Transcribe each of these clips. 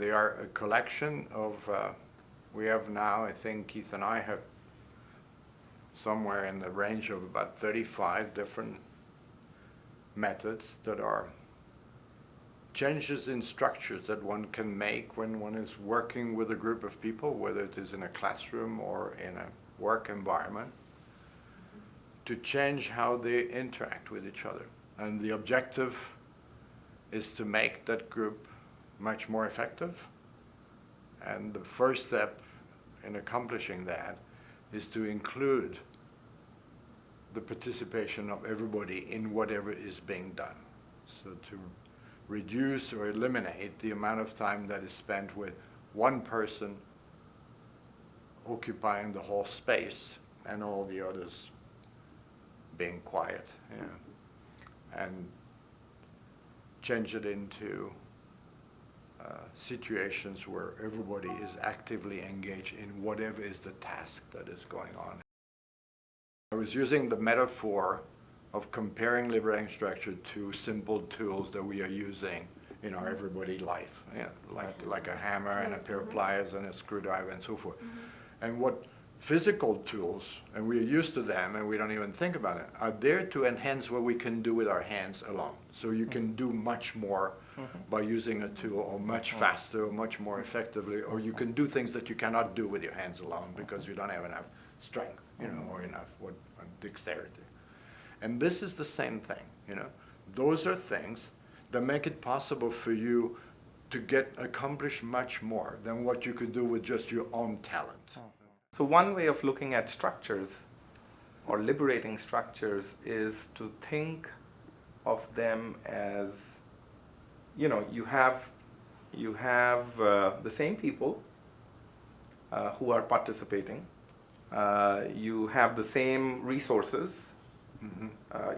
they are a collection of, we have now, I think Keith and I have somewhere in the range of about 35 different methods that are changes in structures that one can make when one is working with a group of people, whether it is in a classroom or in a work environment, to change how they interact with each other. And the objective is to make that group much more effective. And the first step in accomplishing that is to include the participation of everybody in whatever is being done. So to reduce or eliminate the amount of time that is spent with one person occupying the whole space and all the others being quiet, and change it into situations where everybody is actively engaged in whatever is the task that is going on. I was using the metaphor of comparing liberating structure to simple tools that we are using in our everyday life, like a hammer and a pair of pliers and a screwdriver and so forth. And what physical tools, and we are used to them and we don't even think about it, are there to enhance what we can do with our hands alone. So you can do much more by using a tool, or much faster, or much more effectively, or you can do things that you cannot do with your hands alone because you don't have enough strength, or enough dexterity. And this is the same thing, Those are things that make it possible for you to get accomplished much more than what you could do with just your own talent. So one way of looking at structures or liberating structures is to think of them as, you have the same people who are participating. You have the same resources,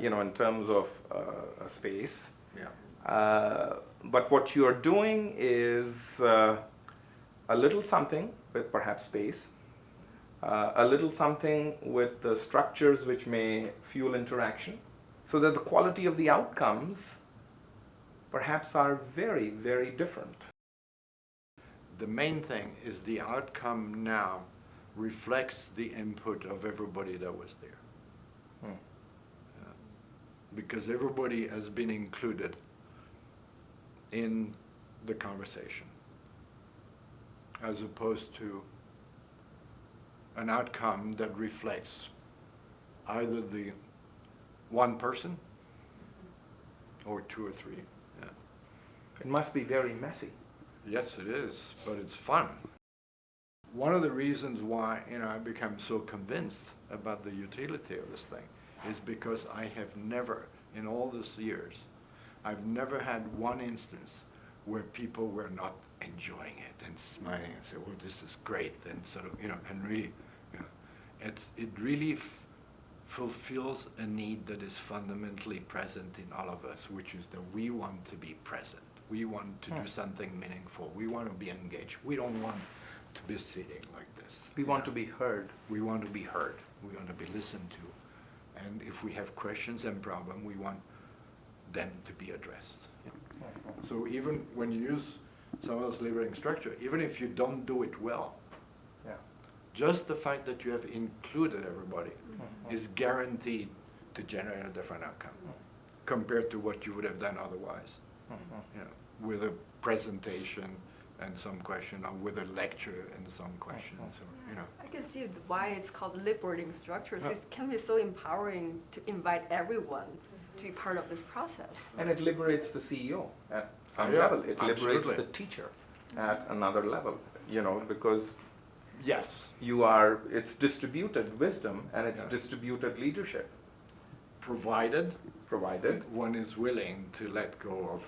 in terms of a space. But what you are doing is a little something with perhaps space, a little something with the structures which may fuel interaction, so that the quality of the outcomes perhaps are very, very different. The main thing is the outcome now reflects the input of everybody that was there. Because everybody has been included in the conversation, as opposed to an outcome that reflects either the one person or two or three. It must be very messy. Yes, it is, but it's fun. One of the reasons why I become so convinced about the utility of this thing is because I have never, in all these years, I've never had one instance where people were not enjoying it and smiling and say, "Oh, this is great," and sort of, and really, it really fulfills a need that is fundamentally present in all of us, which is that we want to be present. We want to do something meaningful. We want to be engaged. We don't want to be sitting like this. We want to be heard. We want to be heard. We want to be listened to. And if we have questions and problems, we want them to be addressed. So even when you use some of those liberating structure, even if you don't do it well, just the fact that you have included everybody is guaranteed to generate a different outcome compared to what you would have done otherwise. With a presentation and some question, or with a lecture and some questions, I can see why it's called liberating structures. It can be so empowering to invite everyone to be part of this process. And it liberates the CEO at some level. It liberates the teacher at another level, because it's distributed wisdom and it's distributed leadership. Provided Provided one is willing to let go of